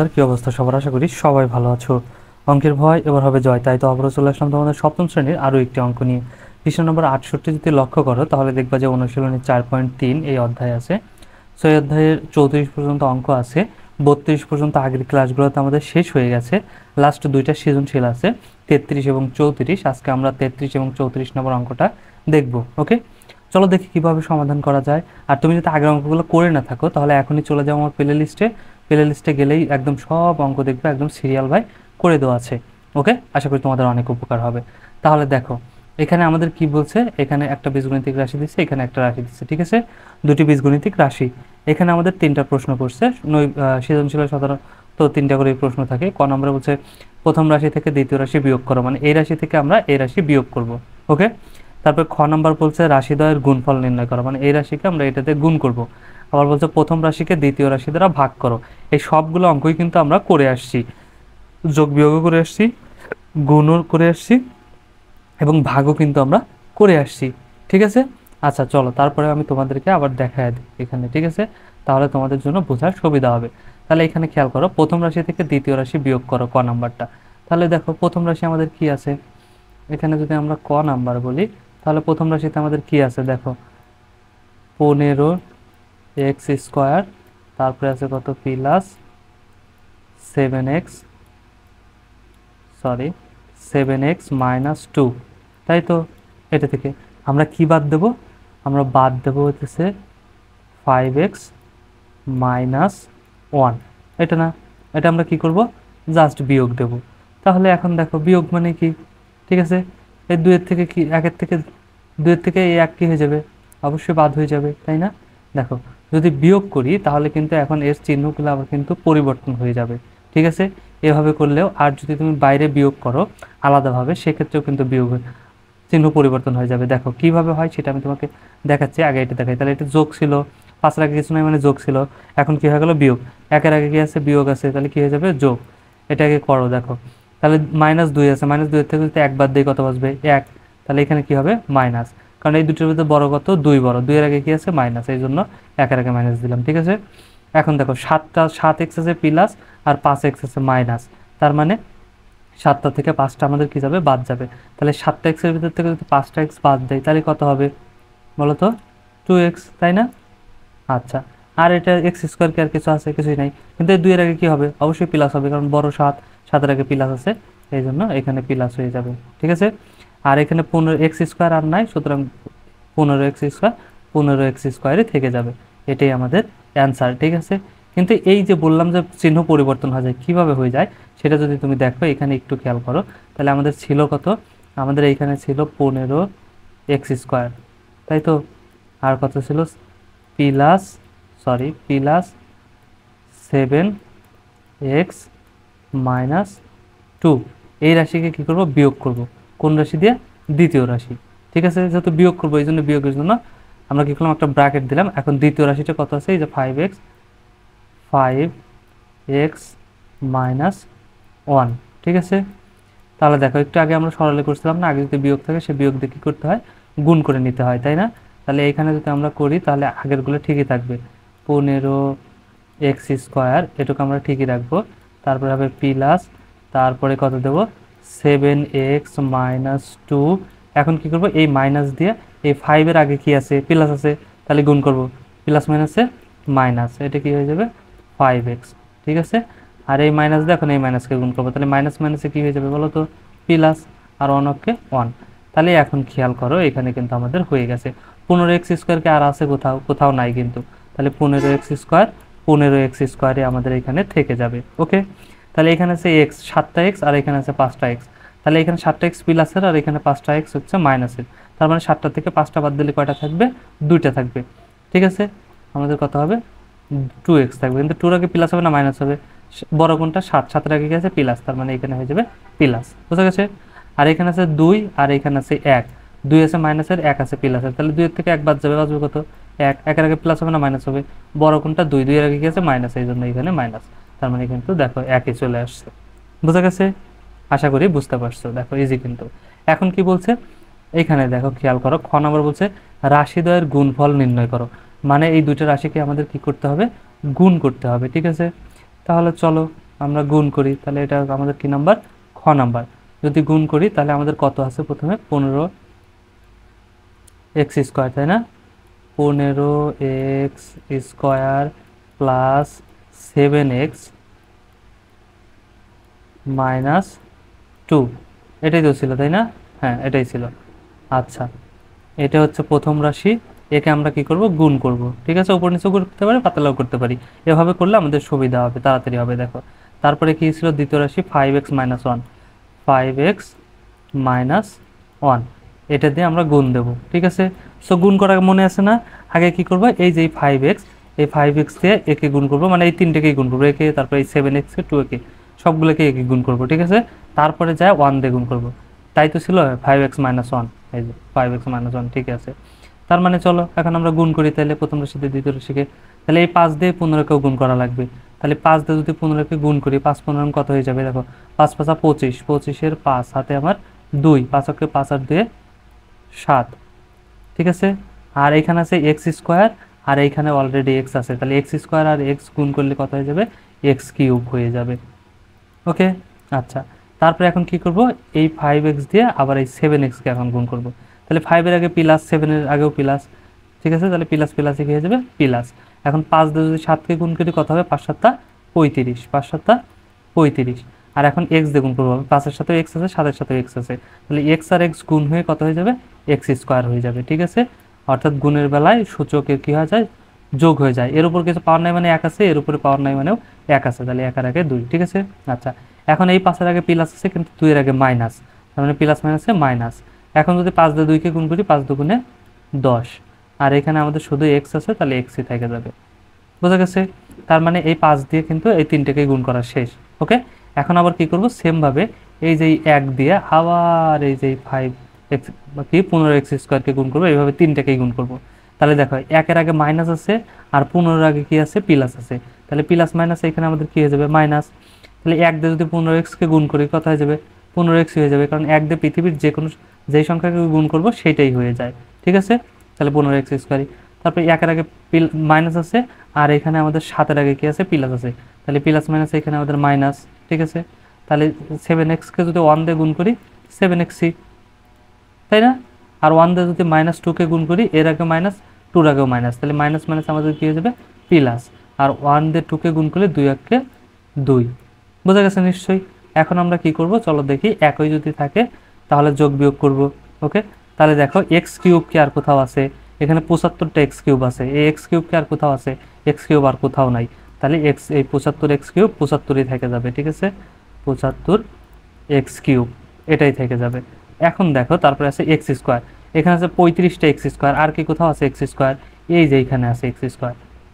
আর কি অবস্থা সবার, আশা করি সবাই ভালো আছো। অঙ্কের ভয় এবার হবে জয়, তাই তো আবারও চলে আসলাম তোমাদের সপ্তম শ্রেণীর আরও একটি অঙ্ক নিয়ে। পৃষ্ঠা নম্বর 68 যদি লক্ষ্য করো তাহলে দেখবা যে অনুশীলনী 4.3 এই অধ্যায় আছে। সো এই অধ্যায়ের 34 পর্যন্ত অঙ্ক আছে। 32 পর্যন্ত আগের ক্লাসগুলোতে আমাদের শেষ হয়ে গেছে। লাস্ট দুইটা সৃজনশীল আছে, 33 এবং 34। আজকে আমরা 33 এবং 34 নম্বর অঙ্কটা দেখব। ওকে, চলো দেখি কিভাবে সমাধান করা যায়। আর তুমি যদি আগের অঙ্কগুলো করে না থাকো তাহলে এখনই চলে যাও আমার প্লে লিস্টে গেলেই একদম সব অঙ্ক দেখবে, একদম সিরিয়াল বাই করে দেওয়া আছে। ওকে, আশা করি তোমাদের অনেক উপকার হবে। তাহলে দেখো এখানে আমাদের কি বলছে, এখানে একটা বীজগণিতিক রাশি দিচ্ছে, এখানে একটা রাশি দিচ্ছে, ঠিক আছে, দুটি বীজগণিতিক রাশি। এখানে আমাদের তিনটা প্রশ্ন করছে, সৃজনশীলের সাধারণত তিনটা করে প্রশ্ন থাকে। ক নম্বরে বলছে প্রথম রাশি থেকে দ্বিতীয় রাশি বিয়োগ করো, মানে এই রাশি থেকে আমরা এই রাশি বিয়োগ করব। ওকে, তারপর খ নাম্বার বলছে রাশিদ্বয়ের গুণফল নির্ণয় করো, মানে এই রাশিকে আমরা এটাতে গুণ করব। আবার বলছে প্রথম রাশিকে দ্বিতীয় রাশি দ্বারা ভাগ করো। এই সবগুলো অঙ্কই কিন্তু আমরা করে আসছি, যোগ বিয়োগও করে আসছি, গুণও করে আসছি এবং ভাগও কিন্তু আমরা করে আসছি। ঠিক আছে, আচ্ছা চলো তারপরে আমি তোমাদেরকে আবার দেখায় দিই এখানে, ঠিক আছে, তাহলে তোমাদের জন্য বোঝার সুবিধা হবে। তাহলে এখানে খেয়াল করো, প্রথম রাশি থেকে দ্বিতীয় রাশি বিয়োগ করো, ক নাম্বারটা। তাহলে দেখো প্রথম রাশি আমাদের কি আছে, এখানে যদি আমরা ক নাম্বার বলি তাহলে প্রথম রাশিতে আমাদের কি আছে দেখো, 15x², তারপরে আছে কত প্লাস 7x, সরি 7x-2, তাই তো। এটা থেকে আমরা কি বাদ দেব, আমরা বাদ দেব হচ্ছে 5x-1, এটা না, এটা আমরা কি করব, জাস্ট বিয়োগ দেব। তাহলে এখন দেখো বিয়োগ মানে কি, ঠিক আছে, এই দুইয়ের থেকে কি একের থেকে, দুইয়ের থেকে এই এক কি হয়ে যাবে, অবশ্যই বাদ হয়ে যাবে, তাই না। দেখো যদি বিয়োগ করি তাহলে কিন্তু এখন এর চিহ্নগুলো আবার কিন্তু পরিবর্তন হয়ে যাবে, ঠিক আছে, এভাবে করলেও। আর যদি তুমি বাইরে বিয়োগ করো আলাদাভাবে সেক্ষেত্রেও কিন্তু বিয়োগ চিহ্ন পরিবর্তন হয়ে যাবে। দেখো কিভাবে হয় সেটা আমি তোমাকে দেখাচ্ছি, আগে এটা দেখাই। তাহলে এটা যোগ ছিল, পাঁচের আগে কিছু নয় মানে যোগ ছিল, এখন কি হয়ে গেল বিয়োগ, একের আগে কি আছে বিয়োগ আছে, তাহলে কি হয়ে যাবে যোগ। এটাকে করো দেখো, তাহলে -2 আছে, -2 থেকে যদি একবার দিয়ে কত বাঁচবে 1, তাহলে এখানে কি হবে মাইনাস, কারণ এই দুটোর ভিতরে বড় কত 2 বড়, 2 এর আগে কি আছে মাইনাস, এই জন্য একের আগে মাইনাস দিলাম, ঠিক আছে। এখন দেখো 7x আছে প্লাস আর 5x আছে মাইনাস, তার মানে 7টা থেকে 5টা আমাদের কি যাবে, বাদ যাবে। তাহলে 7x এর ভিতর থেকে যদি 5টা x বাদ দেয় তাহলে কত হবে বলো তো, 2x, তাই না। আচ্ছা, আর এটা x² কি আর কিছু আছে, কিছুই নাই, কিন্তু এই 2 এর আগে কি হবে, অবশ্যই প্লাস হবে, কারণ বড় 7, 7-এর আগে প্লাস আছে, এই জন্য এখানে প্লাস হয়ে যাবে, ঠিক আছে। আর এখানে 15x² আর নাই, সুতরাং 15x², 15x² থেকে যাবে, এটাই আমাদের অ্যান্সার, ঠিক আছে। কিন্তু এই যে বললাম যে চিহ্ন পরিবর্তন হয়ে যায়, কিভাবে হয়ে যায় সেটা যদি তুমি দেখো এখানে একটু খেয়াল করো, তাহলে আমাদের ছিল কত, আমাদের এইখানে ছিল 15x², তাই তো, আর কত ছিল প্লাস, প্লাস 7x-2, এই রাশিকে কি করব, বিয়োগ করব, কোন রাশি দিয়ে, দ্বিতীয় রাশি, ঠিক আছে। যেহেতু বিয়োগ করবো এই জন্য বিয়োগের জন্য আমরা কি করলাম, একটা ব্র্যাকেট দিলাম। এখন দ্বিতীয় রাশিটা কত আছে, এই যে 5x-1, ঠিক আছে। তাহলে দেখো একটু আগে আমরা সরলে করছিলাম না, আগে যদি বিয়োগ থাকে সে বিয়োগ দিয়ে কী করতে হয়, গুণ করে নিতে হয়, তাই না। তাহলে এইখানে যদি আমরা করি তাহলে আগেরগুলো ঠিকই থাকবে, 15x², এটুকু আমরা ঠিকই রাখবো। তারপরে হবে প্লাস, তারপরে কত দেব, 7x-2। এখন কি করব, এই মাইনাস দিয়ে এই 5-এর আগে কি আছে, প্লাস আছে, তাহলে গুণ করব, প্লাস মাইনাসে মাইনাস, এটা কি হয়ে যাবে 5x, ঠিক আছে। আর এই মাইনাস দিয়ে এখন এই মাইনাসকে গুণ করবো, তাহলে মাইনাস মাইনাসে কি হয়ে যাবে বলো তো, প্লাস, আর 1 তাহলে এখন খেয়াল করো এখানে কিন্তু আমাদের হয়ে গেছে। 15x² কে আর আছে কোথাও, কোথাও নাই কিন্তু, তাহলে 15x², 15x² আমাদের এখানে থেকে যাবে। ওকে, তাহলে এখানে আছে এক্স 7টা এক্স আর এখানে আছে 5টা এক্স, তাহলে এখানে 7টা এক্স প্লাসের আর এখানে 5টা এক্স হচ্ছে মাইনাসের, তার মানে 7টা থেকে 5টা বাদ দিলে কয়টা থাকবে, 2টা থাকবে, ঠিক আছে। আমাদের কত হবে, 2x থাকবে, কিন্তু 2-এর আগে প্লাস হবে না মাইনাস হবে, বড় কোনটা 7, 7-এর আগে কি আছে প্লাস, তার মানে এখানে হয়ে যাবে প্লাস, বুঝা গেছে। আর এখানে আছে 2 আর এখানে আছে 1, 2 আছে মাইনাসের, 1 আছে প্লাসের, তাহলে 2 এর থেকে 1 বাদ যাবে, বাঁচবে কত 1, 1-এর আগে প্লাস হবে না মাইনাস হবে, বড় কোনটা 2, 2-এর আগে কি আছে মাইনাস, এই জন্য এখানে মাইনাস, তার মানে কিন্তু দেখো 1-ই চলে আসছে, বুঝা গেছে, আশা করি বুঝতে পারছো। দেখো ইজি কিন্তু। এখন কি বলছে এখানে দেখো খেয়াল করো, খ নম্বর বলছে রাশিদ্বয়ের গুণফল নির্ণয় করো, মানে এই দুইটা রাশিকে আমাদের কি করতে হবে, গুণ করতে হবে, ঠিক আছে। তাহলে চলো আমরা গুণ করি, তাহলে এটা আমাদের কি নাম্বার? খ নাম্বার। যদি গুণ করি তাহলে আমাদের কত আছে? প্রথমে 15x², তাই না? 15x² প্লাস 7x মাইনাস 2, এটাই তো ছিল, তাই না? হ্যাঁ, এটাই ছিল। আচ্ছা, এটা হচ্ছে প্রথম রাশি, একে আমরা কি করব? গুণ করব। ঠিক আছে, উপর নিচেও করতে পারি, পাতলাও করতে পারি। এভাবে করলে আমাদের সুবিধা হবে, তাড়াতাড়ি হবে। দেখো, তারপরে কি ছিল? দ্বিতীয় রাশি 5x-1, 5x-1, এটা দিয়ে আমরা গুণ দেব। ঠিক আছে, সো গুণ করা মনে আছে না? আগে কি করব? এই যে 5x, এই 5x দিয়ে একে গুণ করব, মানে এই তিনটেকেই গুণ করবো, একে, তারপরে এই 7x কে, 2 কে, সবগুলোকে একে গুণ করব। ঠিক আছে, তারপরে যায় 1 দিয়ে গুণ করব। তাই তো ছিল 5x-1, এই যে 5x-1, ঠিক আছে। তার মানে চলো এখন আমরা গুণ করি, তাহলে প্রথম রাশিতে দ্বিতীয় রাশিকে। তাহলে এই 5 দিয়ে 15কেও গুণ করা লাগবে। তাহলে 5 দিয়ে যদি 15কে গুণ করি, 5-15 কত হয়ে যাবে? দেখো, 5-5 = 25, 25-এর 5 হাতে আমার 2, 5-কে 5 আর 2 7। ঠিক আছে, আর এখানে আছে x², আর এইখানে অলরেডি x আছে, তাহলে x² আর x গুণ করলে কত হয়ে যাবে? x³ হয়ে যাবে। ওকে, আচ্ছা। তারপরে এখন কি করব? এই 5x দিয়ে আবার এই 7x কে এখন গুণ করব। তাহলে 5 এর আগে প্লাস, 7 এর আগেও প্লাস। ঠিক আছে, তাহলে প্লাস প্লাস কি হয়ে যাবে? প্লাস। এখন 5 দিয়ে যদি 7 কে গুণ করি কত হবে? 5-7 = 35, 5-7 = 35। আর এখন x দিয়ে গুণ করব, 5 এর সাথেও x আছে, 7 এর সাথেও x আছে, তাহলে x আর x গুণ হয়ে কত হয়ে যাবে? x² হয়ে যাবে। ঠিক আছে, অর্থাৎ গুণের বেলায় সূচকের কি হয়ে যায়? যোগ হয়ে যায়। এর উপর কিছু পাওয়ার নাই মানে 1 আছে, এর উপরে পাওয়ার নাই মানেও 1 আছে, তাহলে 1 এর আগে 2। ঠিক আছে, আচ্ছা। এখন এই 5 এর আগে প্লাস আছে, কিন্তু 2 এর আগে মাইনাস, তার মানে প্লাস মাইনাসে মাইনাস। এখন যদি 5 দিয়ে 2 কে গুণ করি, 5 দুগুণে 10, আর এখানে আমাদের শুধু x আছে, তাহলে x ই থেকে যাবে। বোঝা গেছে? তার মানে এই 5 দিয়ে কিন্তু এই তিনটেকেই গুণ করা শেষ। ওকে, এখন আবার কি করব? সেম ভাবে এই যে 1 দিয়ে আবার এই যে 5x বা কি 15x² কে গুণ করব, এইভাবে তিনটাকেই গুণ করব। তাহলে দেখো, 1 এর আগে মাইনাস আছে, আর 15 এর আগে কি আছে? প্লাস আছে, তাহলে প্লাস মাইনাস এখানে আমাদের কি হয়ে যাবে? মাইনাস। তাহলে 1 দিয়ে যদি 15x কে গুণ করি কত হয়ে যাবে? 15x হয়ে যাবে, কারণ 1 দিয়ে পৃথিবীর যে কোনো যেই সংখ্যাকে গুণ করব সেটাই হয়ে যায়। ঠিক আছে, তাহলে 15x²। তারপরে 1 এর আগে মাইনাস আছে, আর এখানে আমাদের 7 এর আগে কি আছে? প্লাস আছে, তাহলে প্লাস মাইনাস এখানে আমাদের মাইনাস। ঠিক আছে, তাহলে 7x কে যদি 1 দিয়ে গুণ করি 7x, তাই না? আর 1 দিয়ে যদি -2 কে গুণ করি, এর আগে মাইনাস, 2 এর আগেও মাইনাস, তাহলে মাইনাস মাইনাস আমাদের কি হয়ে যাবে? প্লাস। আর 1 দিয়ে 2 কে গুণ করলে 2 1 2। বোঝা গেছে নিশ্চয়ই? এখন আমরা কি করব? চলো দেখি, একই যদি থাকে তাহলে যোগ বিয়োগ করব। ওকে, তাহলে দেখো x³ কি আর কোথাও আছে? এখানে 75টা x³ আছে, এই x³ কি আর কোথাও আছে? x³ আর কোথাও নাই, তাহলে x, এই 75x³ 75ই থেকে যাবে। ঠিক আছে, 75x³ এটাই থেকে যাবে। এখন দেখো, তারপরে আছে x², এখানে আছে 35টা x², আর কি কোথাও আছে x²? এই যে এখানে আছে x²,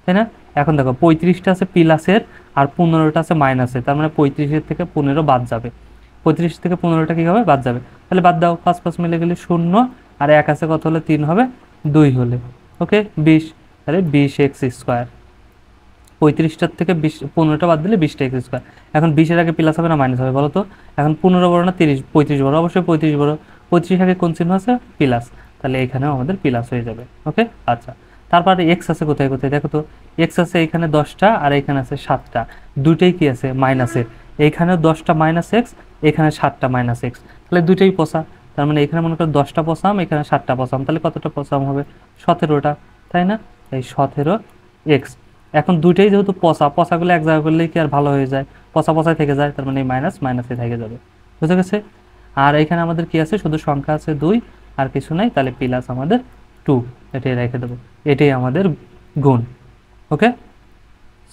তাই না? এখন দেখো, 35টা আছে প্লাসের, আর 15টা আছে মাইনাসের, তার মানে 35-এর থেকে 15 বাদ যাবে। 35 থেকে 15টা কি হবে? বাদ যাবে। তাহলে বাদ দাও, 5 5 মিলে গেলে 0, আর 1 আছে কত হলে? 3 হবে, 2 হলে। ওকে, 20, তাহলে 20x²। 35টার থেকে 15টা বাদ দিলে 20টা x²। এখন 20 এর আগে প্লাস হবে না মাইনাস হবে বলো তো? এখন 15 বড় না 30? 35 বড়, অবশ্যই 35 বড়। 35 আগে কোন চিহ্ন আছে? প্লাস, তাহলে এখানেও আমাদের প্লাস হয়ে যাবে। ওকে, আচ্ছা। তারপরে x আছে কোথায় কোথায়? দেখো তো, x আছে এখানে 10টা, আর এখানে আছে 7টা, দুইটাই কি আছে? মাইনাসের। এইখানেও 10টা মাইনাস x, এখানে 7টা মাইনাস x, তাহলে দুইটাই পসা। তার মানে এখানে মনে করো 10টা পসাম, এখানে 7টা পসাম, তাহলে কতটা পসাম হবে? 17টা, তাই না? এই 17x। এখন দুইটাই যেহেতু পচা, পচাগুলো এক জায়গায় করলেই কি আর ভালো হয়ে যায়? পচা পচাই থেকে যায়, তার মানে মাইনাস মাইনাসে থেকে যাবে। বুঝে গেছে? আর এখানে আমাদের কি আছে? শুধু সংখ্যা আছে 2, আর কিছু নাই, তাহলে প্লাস আমাদের 2, এটাই রেখে দেবো। এটাই আমাদের গুণ। ওকে,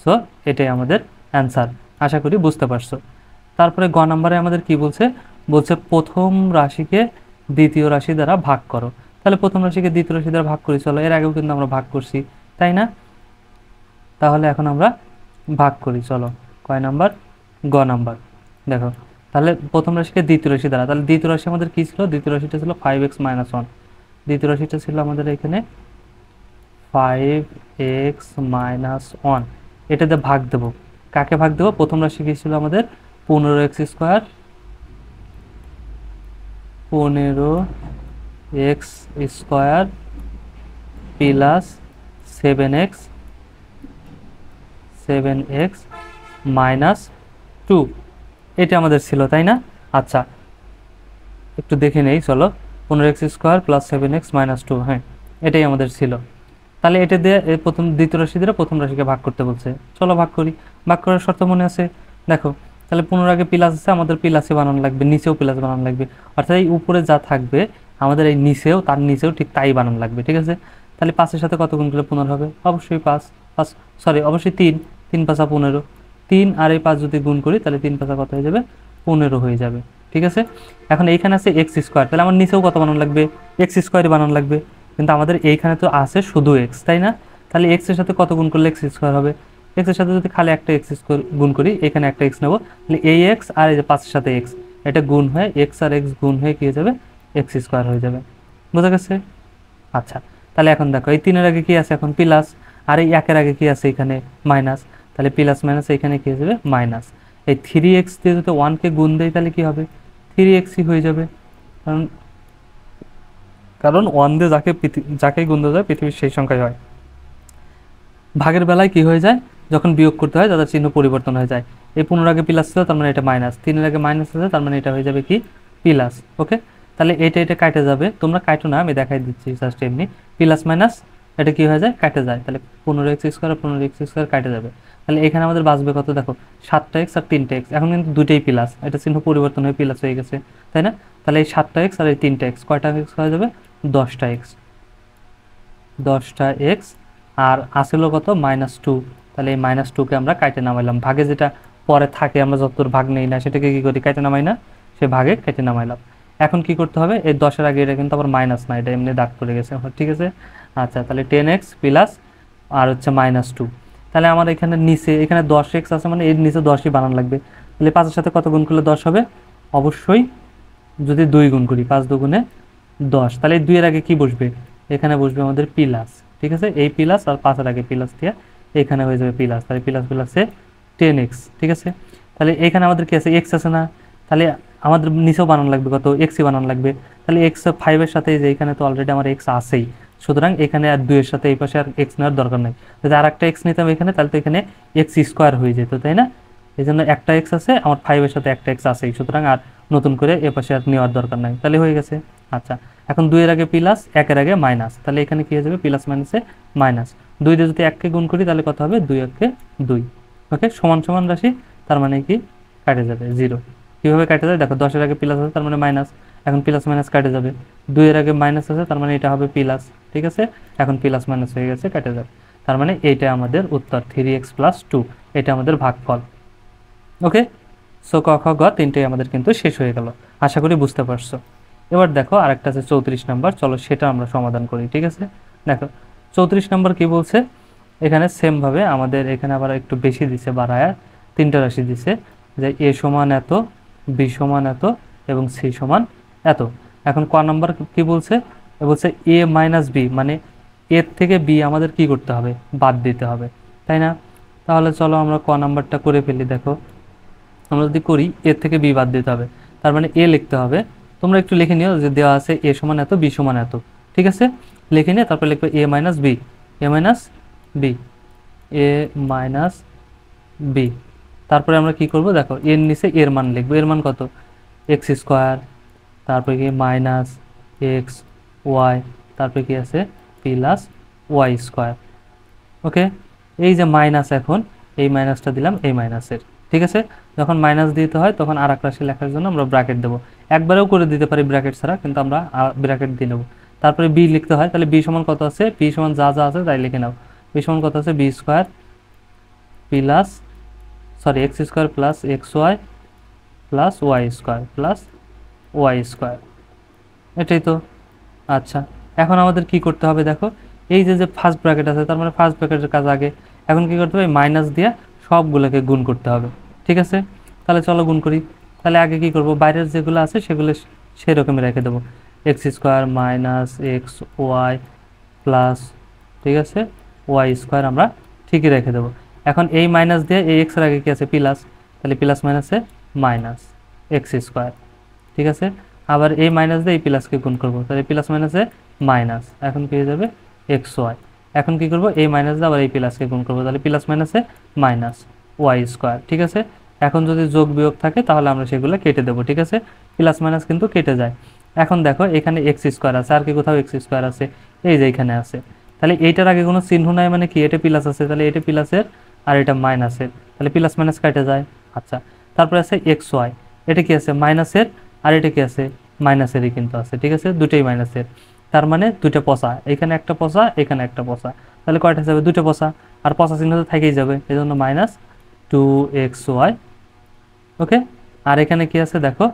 সো এটাই আমাদের অ্যান্সার। আশা করি বুঝতে পারছো। তারপরে গ নাম্বারে আমাদের কি বলছে? বলছে প্রথম রাশিকে দ্বিতীয় রাশি দ্বারা ভাগ করো। তাহলে প্রথম রাশিকে দ্বিতীয় রাশি দ্বারা ভাগ করি, চলো, এর আগেও কিন্তু আমরা ভাগ করছি, তাই না? তাহলে এখন আমরা ভাগ করি, চলো। কয় নাম্বার? গ নাম্বার। দেখো, তাহলে প্রথম রাশিকে দ্বিতীয় রাশি দ্বারা, তাহলে দ্বিতীয় রাশি আমাদের কি ছিল? দ্বিতীয় রাশিটা ছিল 5x-1, দ্বিতীয় রাশিটা ছিল আমাদের এখানে 5x-1, এটাতে ভাগ দেব। কাকে ভাগ দেব? প্রথম রাশি কি ছিল আমাদের? 15x², 15x² plus 7x minus two, এটা আমাদের ছিল তাই না? আচ্ছা একটু দেখে নেই চলো, 15x² প্লাস 7x মাইনাস 2, হ্যাঁ এটাই আমাদের ছিল। তাহলে এটা দিয়ে এই প্রথম দ্বিতীয় রাশি দিয়ে প্রথম রাশিকে ভাগ করতে বলছে, চলো ভাগ করি। ভাগ করার শর্ত মনে আছে? দেখো তাহলে 15 আগে প্লাস আছে, আমাদের প্লাসে বানানো লাগবে, নিচেও প্লাস বানানো লাগবে, অর্থাৎ এই উপরে যা থাকবে আমাদের এই নিচেও তার নিচেও ঠিক তাই বানানো লাগবে, ঠিক আছে? তাহলে 5-এর সাথে কত গুণ করলে 15 হবে? অবশ্যই 5, 5 সরি অবশ্যই 3, 3 5 15, 3 আর এই 5 যদি গুণ করি তাহলে 3 5 কত হয়ে যাবে? 15 হয়ে যাবে, ঠিক আছে? এখন এইখানে আছে x², তাহলে আমার নিচেও কত বানানো লাগবে? x² বানানো লাগবে, কিন্তু আমাদের এইখানে তো আছে শুধু x, তাই না? তাহলে x এর সাথে কত গুণ করলে x² হবে? x এর সাথে যদি খালি একটা x² গুণ করি, এখানে একটা x নেব, তাহলে এই x আর এই যে 5 এর সাথে x, এটা গুণ হয়ে x আর x গুণ হয়ে কি হয়ে যাবে? x² হয়ে যাবে। বুঝা গেছে? আচ্ছা তাহলে এখন দেখো এই 3 এর আগে কি আছে? এখন প্লাস, আর এই 1 এর আগে কি আছে? এখানে মাইনাস, তাহলে প্লাস মাইনাস এখানে কি হয়ে যাবে? মাইনাস। এই 3x দিয়ে যদি 1 কে গুণ দেই তাহলে কি হবে? 3x হয়ে যাবে, কারণ কারণ 1 দিয়ে যাকেই গুণ দেওয়া যায় পৃথিবীর সেই সংখ্যাই হয়। ভাগের বেলায় কি হয়ে যায়? যখন বিয়োগ করতে হয় তাদের চিহ্ন পরিবর্তন হয়ে যায়। এই 15 আগে প্লাস ছিল তার মানে এটা মাইনাস, 3 এর আগে মাইনাস আছে তার মানে এটা হয়ে যাবে কি? প্লাস। ওকে, তাহলে এটা কাটে যাবে, তোমরা কাটো না, আমি দেখাই দিচ্ছি জাস্ট এমনি। প্লাস মাইনাস এটা কি হয়ে যায়? কাটে যায়, তাহলে 15x² আর 15x² কাটে যাবে। তাহলে এখানে আমাদের বাঁচবে কত? দেখো 7টা x আর 3টা x, এখন কিন্তু দুইটাই প্লাস, এটা চিহ্ন পরিবর্তন হয়ে প্লাস হয়ে গেছে, তাই না? তাহলে এই 7টা x আর এই 3টা x, কয়টা x হয়ে যাবে? 10টা x, 10টা x। আর আসিল কত? -2, তাহলে এই -2কে আমরা কাটে নামাইলাম, ভাগে যেটা পরে থাকে আমরা যতদূর ভাগ নেই না সেটাকে কি করি? কাটে নামাই না, সে ভাগে কেটে নামাইলাম। এখন কি করতে হবে? এই 10-এর আগে এটা কিন্তু আবার মাইনাস না, এটা এমনি দাগ পড়ে গেছে, ঠিক আছে? আচ্ছা তাহলে 10x প্লাস আর হচ্ছে -2, তাহলে আমার এখানে নিচে এখানে 10x আছে মানে এর নিচে 10ই বানান লাগবে, তাহলে 5-এর সাথে কত গুণ করলে 10 হবে? অবশ্যই যদি 2 গুণ করি, 5 দুগুণে 10, তাহলে এই 2 এর আগে কি বসবে? এখানে বসবে আমাদের প্লাস, ঠিক আছে? এই প্লাস আর 5-এর আগে প্লাস দিয়ে এখানে হয়ে যাবে প্লাস, তাহলে প্লাস প্লাসে 10x, ঠিক আছে? তাহলে এখানে আমাদের কি আছে? x আছে না, তাহলে আমাদের নিচেও বানানো লাগবে কত? x-ই বানানো লাগবে, তাহলে x 5-এর সাথে যে এখানে তো অলরেডি আমার x আছেই, সুতরাং এখানে আর 2 এর সাথে এই পাশে আর x নেওয়ার দরকার নাই। যদি আর একটা x নিতাম এখানে তাহলে তো এখানে x² হয়ে যেত, তাই না? এই জন্য একটা x আছে, আমার 5-এর সাথে একটা x আছেই, সুতরাং আর নতুন করে এ পাশে আর নেওয়ার দরকার নাই, তাহলে হয়ে গেছে। আচ্ছা এখন 2 এর আগে প্লাস, 1 এর আগে মাইনাস, তাহলে এখানে কি হয়ে যাবে? প্লাস মাইনাসে মাইনাস, 2 দিয়ে যদি 1 কে গুণ করি তাহলে কত হবে? 2 1 2। ওকে, সমান সমান রাশি, তার মানে কি কাটে যাবে 0। কিভাবে কাটে যায় দেখো, 10 এর আগে প্লাস আছে তার মানে মাইনাস, এখন প্লাস মাইনাস কাটে যাবে, 2 এর আগে মাইনাস আছে তার মানে এটা হবে প্লাস, ঠিক আছে? এখন প্লাস মাইনাস হয়ে গেছে, কাটে যাবে, তার মানে এইটা আমাদের উত্তর 3x + 2, এটা আমাদের ভাগফল। ওকে, সো ক খ গ তিনটেই আমাদের কিন্তু শেষ হয়ে গেল, আশা করি বুঝতে পারছো। এবার দেখো আরেকটা আছে 34 নাম্বার, চলো সেটা আমরা সমাধান করি, ঠিক আছে? দেখো 34 নাম্বার কি বলছে, এখানে সেম ভাবে আমাদের এখানে আবার একটু বেশি দিছে, বাড়ায় 3টা রাশি দিছে, যে a সমান এত, b সমান এত এবং c সমান এত। এখন ক নাম্বার কি বলছে? বলছে a - b, মানে এর থেকে b আমাদের কি করতে হবে? বাদ দিতে হবে, তাই না? তাহলে চলো আমরা ক নাম্বারটা করে ফেলি। দেখো আমরা যদি করি এর থেকে বি বাদ দিতে হবে, তার মানে এ লিখতে হবে। তোমরা একটু লিখে নিও যে দেওয়া আছে এ সমান এত, বি সমান এত, ঠিক আছে? লিখে নিয়ে তারপর লিখবে এ মাইনাস বি, এ মাইনাস বি, এ মাইনাস বি। তারপরে আমরা কি করব? দেখো এর নিচে এর মান লিখবো, এর মান কত? x², তারপরে কি মাইনাস এক্স ওয়াই, তারপরে কি আছে? Plus y²। ওকে, এই যে মাইনাস, এখন এই মাইনাসটা দিলাম এই মাইনাসের, ঠিক আছে? যখন মাইনাস দিতে হয় তখন আর এক রাশি লেখার জন্য আমরা ব্র্যাকেট দেবো, একবারেও করে দিতে পারি ব্র্যাকেট ছাড়া, কিন্তু আমরা ব্র্যাকেট দিয়ে নেবো। তারপরে বি লিখতে হয়, তাহলে বি সমান কত আছে? বি সমান যা যা আছে তাই লিখে নাও। বি সমান কত আছে? b² plus x² plus xy plus y² plus y², এটাই তো। আচ্ছা এখন আমাদের কি করতে হবে? দেখো এই যে যে ফার্স্ট ব্র্যাকেট আছে তার মানে ফার্স্ট ব্র্যাকেটের কাজ আগে, এখন কি করতে হবে? মাইনাস দিয়ে সবগুলোকে গুণ করতে হবে, ঠিক আছে? তাহলে চলো গুণ করি। তাহলে আগে কি করব? বাইরের যেগুলো আছে সেগুলো সেরকমই রেখে দেবো, x² minus x y plus, ঠিক আছে, y² আমরা ঠিকই রেখে দেবো। এখন এই মাইনাস দিয়ে এই এক্সের আগে কি আছে? প্লাস, তাহলে প্লাস মাইনাসে মাইনাস x², ঠিক আছে? আবার এই মাইনাস দিয়ে এই প্লাসকে গুণ করবো, তাহলে প্লাস মাইনাসে মাইনাস, এখন কি হয়ে যাবে? xy। এখন কি করব? এই মাইনাস দিয়ে আবার এই প্লাসকে গুণ করবো, তাহলে প্লাস মাইনাসে মাইনাস y², ঠিক আছে? এখন যদি যোগ বিয়োগ থাকে তাহলে আমরা সেগুলো কেটে দেবো, ঠিক আছে। প্লাস মাইনাস কিন্তু কেটে যায়। এখন দেখো এখানে এক্স স্কোয়ার আছে, আর কি কোথাও এক্স স্কোয়ার আছে? এই যে এখানে আছে। তাহলে এইটার আগে কোনো চিহ্ন নাই, মানে কি এটা প্লাস আছে, তাহলে এটা প্লাসের আর এটা মাইনাসের, তাহলে প্লাস মাইনাস কেটে যায়। আচ্ছা, তারপরে আছে এক্স ওয়াই, এটা কি আছে মাইনাসের, আর এটা কি আছে মাইনাসেরই কিন্তু আছে, ঠিক আছে, দুটোই মাইনাসের। তার মানে দুইটা পচা, এখানে একটা পচা, এখানে একটা পচা, তাহলে কয়টা যাবে? দুটো পচা, আর পচা চিহ্ন তো থেকেই যাবে, এই জন্য মাইনাস 2xy। ওকে, আর এখানে কি আছে দেখো,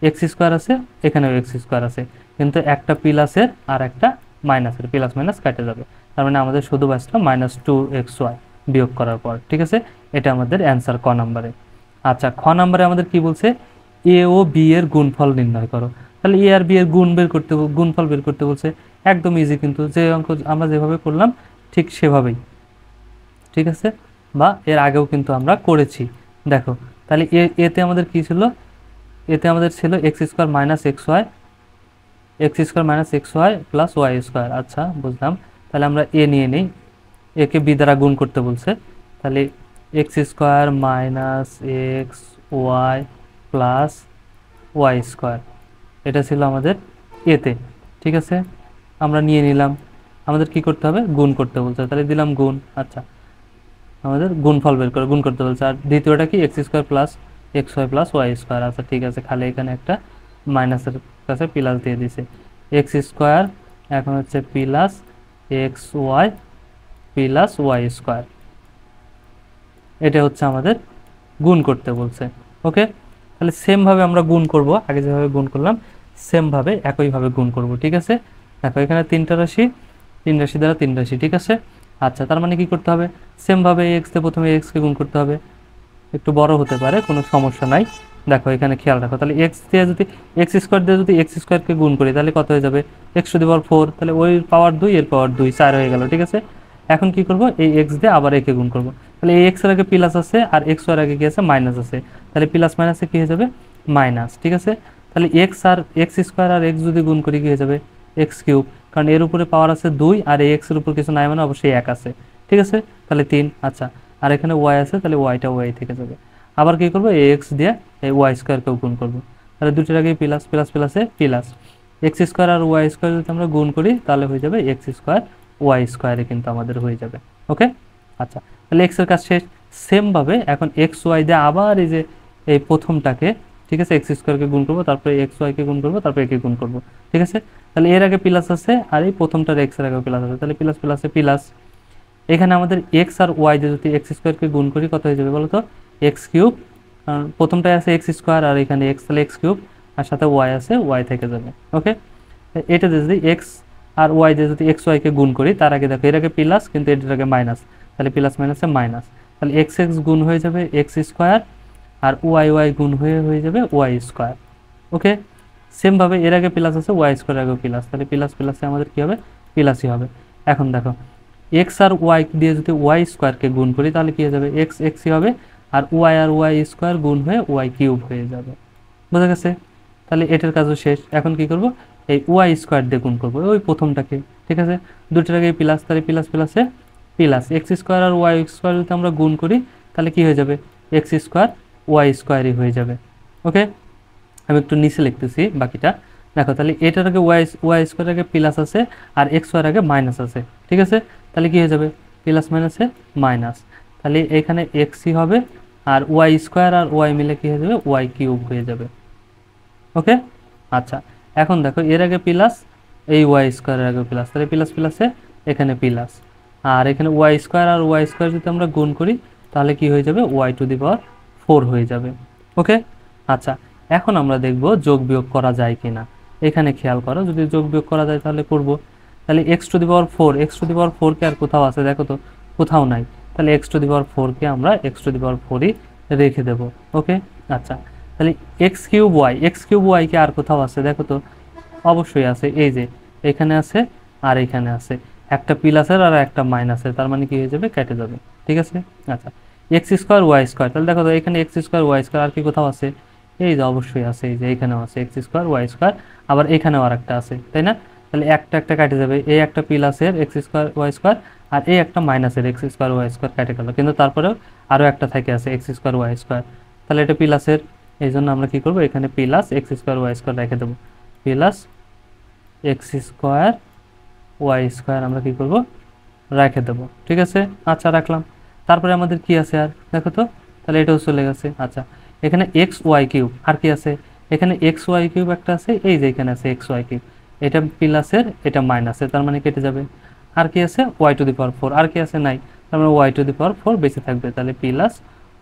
এক্স স্কোয়ার আছে, এখানেও এক্স স্কোয়ার আছে, কিন্তু একটা প্লাসের আর একটা মাইনাসের, প্লাস মাইনাস কেটে যাবে। তার মানে আমাদের শুধু বাঁচলো -2xy বিয়োগ করার পর, ঠিক আছে। এটা আমাদের অ্যান্সার ক নাম্বারে। আচ্ছা, খ নাম্বারে আমাদের কি বলছে? এ ও বি এর গুণফল নির্ণয় করো। তাহলে এ আর বি এর গুণফল বের করতে বলছে। একদম ইজি, কিন্তু যে অঙ্ক আমরা যেভাবে করলাম ঠিক সেভাবেই, ঠিক আছে, বা এর আগেও কিন্তু আমরা করেছি। দেখো, তাহলে এতে আমাদের কি ছিল? এতে আমাদের ছিল x square minus x y, x square minus x y plus y square. আচ্ছা, বুঝলাম। তাহলে আমরা এ নিয়ে নিই, একে বি দ্বারা গুণ করতে বলছে। তাহলে x square minus x y plus y square, এটা ছিল আমাদের এতে, ঠিক আছে। আমরা নিয়ে নিলাম, আমাদের কি করতে হবে? গুণ করতে বলছে, তাহলে দিলাম গুণ। আচ্ছা, আমাদের গুণফল বের করে গুণ করতে বলছে। আর দ্বিতীয়টা কি? X square plus x y plus y square. আচ্ছা, ঠিক আছে, খালি এখানে একটা মাইনাসের কাছে প্লাস দিয়ে দিছে। এক্স স্কোয়ার এখন হচ্ছে plus x y plus y square, এটা হচ্ছে আমাদের গুণ করতে বলছে। ওকে, তাহলে সেমভাবে আমরা গুণ করব, আগে যেভাবে গুণ করলাম সেমভাবে একইভাবে গুণ করব, ঠিক আছে। দেখো এখানে তিনটা রাশি, তিন রাশি দ্বারা তিন রাশি, ঠিক আছে। আচ্ছা, তার মানে কি করতে হবে? সেমভাবে এক্স দিয়ে প্রথমে এক্সকে গুণ করতে হবে, একটু বড় হতে পারে, কোনো সমস্যা নাই। দেখো এখানে খেয়াল রাখো, তাহলে এক্স দিয়ে যদি এক্স স্কোয়ার দিয়ে যদি এক্স স্কোয়ারকে গুণ করি তাহলে কত হয়ে যাবে? এক্স টু দি পাওয়ার 4, তাহলে ওই পাওয়ার 2 এর পাওয়ার 2, 4 হয়ে গেল, ঠিক আছে। এখন কি করব? এই এক্স দিয়ে আবার একে গুণ করব। তাহলে এই এক্স এর আগে প্লাস আছে আর এক্স এর আগে কি আছে? মাইনাস আছে, তাহলে প্লাস মাইনাসে কি হয়ে যাবে? মাইনাস, ঠিক আছে। তাহলে এক্স আর এক্স স্কোয়ার আর এক্স যদি গুণ করি কি হয়ে যাবে? এক্স কিউব, কারণ এর উপরে পাওয়ার আছে 2 আর এই এক্স এর উপর কিছু নাই, মানে অবশ্যই 1 আছে, ঠিক আছে, তাহলে 3। আচ্ছা, আর এখানে ওয়াই আছে, তাহলে ওয়াইটা ওয়াই থেকে যাবে। আবার কি করবো? এই এক্স দিয়ে এই ওয়াই স্কোয়ারকেও গুণ করবো, তাহলে দুটোর আগে প্লাস প্লাস প্লাসে প্লাস। এক্স স্কোয়ার আর ওয়াই স্কোয়ার যদি আমরা গুণ করি তাহলে হয়ে যাবে এক্স স্কোয়ার ওয়াই স্কোয়ারে কিন্তু আমাদের হয়ে যাবে। ওকে, আচ্ছা, তাহলে এক্সের কাজ শেষ। সেমভাবে এখন এক্স ওয়াই দিয়ে আবার এই যে এই প্রথমটাকে, ঠিক আছে, এক্স স্কোয়ারকে গুণ করবো, তারপরে এক্স ওয়াইকে গুণ করবো, তারপরে একে গুণ করবো, ঠিক আছে। তাহলে এর আগে প্লাস আছে আর এই প্রথমটার এক্স এর আগে প্লাস আছে, তাহলে প্লাস প্লাসে প্লাস। এখানে আমাদের এক্স আর ওয়াই দিয়ে যদি এক্স স্কোয়ারকে গুণ করি কত হয়ে যাবে বলো তো? এক্স কিউব, কারণ প্রথমটায় আছে এক্স স্কোয়ার আর এখানে এক্স, তাহলে এক্স কিউব, আর সাথে ওয়াই আছে, ওয়াই থেকে যাবে। ওকে, এটা দিয়ে যদি এক্স আর ওয়াই দিয়ে যদি এক্স ওয়াইকে গুণ করি, তার আগে দেখো এর আগে প্লাস কিন্তু এটার আগে মাইনাস, তাহলে প্লাস মাইনাসে মাইনাস, তাহলে এক্স এক্স গুণ হয়ে যাবে এক্স স্কোয়ার আর ওয়াই ওয়াই গুণ হয়ে যাবে ওয়াই স্কোয়ার। ওকে, সেমভাবে এর আগে প্লাস আছে, ওয়াই স্কোয়ার আগেও প্লাস, তাহলে প্লাস প্লাসে আমাদের কী হবে? প্লাসই হবে। এখন দেখো এক্স আর ওয়াই দিয়ে যদি ওয়াই স্কোয়ারকে গুণ করি তাহলে কী হয়ে যাবে? এক্স এক্সই হবে, আর ওয়াই স্কোয়ার গুণ হয়ে ওয়াই কিউব হয়ে যাবে। বোঝা গেছে? তাহলে এটার কাজও শেষ। এখন কি করব? এই ওয়াই স্কোয়ার দিয়ে গুণ করবো ওই প্রথমটাকে, ঠিক আছে, দুটোর আগে প্লাস, তাহলে প্লাস প্লাসে প্লাস। এক্স স্কোয়ার আর ওয়াই স্কোয়ার যদি আমরা গুণ করি তাহলে কি হয়ে যাবে? এক্স স্কোয়ার ওয়াই স্কোয়ারই হয়ে যাবে। ওকে, আমি একটু নিচে লিখতেছি বাকিটা। দেখো তাহলে এটার আগে ওয়াই স্কোয়ার আগে প্লাস আছে আর এক্স ওয়ার আগে মাইনাস আছে, ঠিক আছে, তাহলে কি হয়ে যাবে? প্লাস মাইনাসে মাইনাস, তাহলে এখানে এক্সই হবে, আর ওয়াই স্কোয়ার আর ওয়াই মিলে কি হয়ে যাবে? ওয়াই কিউব হয়ে যাবে। ওকে, আচ্ছা, এখন দেখো এর আগে প্লাস, এই ওয়াই স্কোয়ারের আগে প্লাস, তাহলে প্লাস প্লাসে এখানে প্লাস, আর এখানে ওয়াই স্কোয়ার আর ওয়াই স্কোয়ার যদি আমরা গুণ করি তাহলে কি হয়ে যাবে? ওয়াই টু দি পাওয়ার 4 হয়ে যাবে। ওকে, আচ্ছা, এখন আমরা দেখব যোগ বিয়োগ করা যায় কিনা। এখানে খেয়াল করো, যদি যোগ বিয়োগ করা যায় তাহলে করব। তাহলে x to the power 4, x to the power 4কে আর কোথাও আছে দেখো তো? কোথাও নাই, তাহলে এক্স টু দি পাওয়ার 4কে আমরা এক্স টু দি পাওয়ার 4ই রেখে দেবো। ওকে, আচ্ছা, তাহলে এক্স কিউব ওয়াইকে আর কোথাও আছে দেখো তো? অবশ্যই আছে, এই যে এখানে আছে আর এখানে আছে, একটা প্লাসের আর একটা মাইনাসের, তার মানে কি হয়ে যাবে? কেটে যাবে, ঠিক আছে। আচ্ছা, এক্স স্কোয়ার ওয়াই স্কোয়ার, তাহলে দেখো তো এখানে এক্স স্কোয়ার ওয়াই স্কোয়ার আর কি কোথাও আছে? এই যে অবশ্যই আছে, এই যে এখানেও আছে এক্স স্কোয়ার ওয়াই স্কোয়ার, আবার এখানেও আর একটা আছে, তাই না? তাহলে একটা একটা কেটে যাবে, এই একটা প্লাসের এক্স স্কোয়ার ওয়াই স্কোয়ার আর এই একটা মাইনাসের এক্স স্কোয়ার ওয়াই স্কোয়ার কেটে গেল, কিন্তু তারপরেও আরও একটা থেকে আছে এক্স স্কোয়ার ওয়াই স্কোয়ার, তাহলে এটা প্লাসের, এই জন্য আমরা কি করব, এখানে plus x square y square রেখে দেবো, plus x square y square আমরা কি করব, রেখে দেবো। ঠিক আছে, আচ্ছা রাখলাম। তারপরে আমাদের কি আছে আর দেখো তো, তাহলে এটাও চলে গেছে। আচ্ছা, এখানে এক্স ওয়াই কিউব আর কি আছে, এখানে এক্স ওয়াই কিউব একটা আছে, এই যে এখানে আছে এক্স ওয়াই কিউব, এটা প্লাসের এটা মাইনাসের, তার মানে কেটে যাবে। আর কি আছে y to the power four, আর কি আছে নাই, তার মানে y to the power four বেঁচে থাকবে, তাহলে plus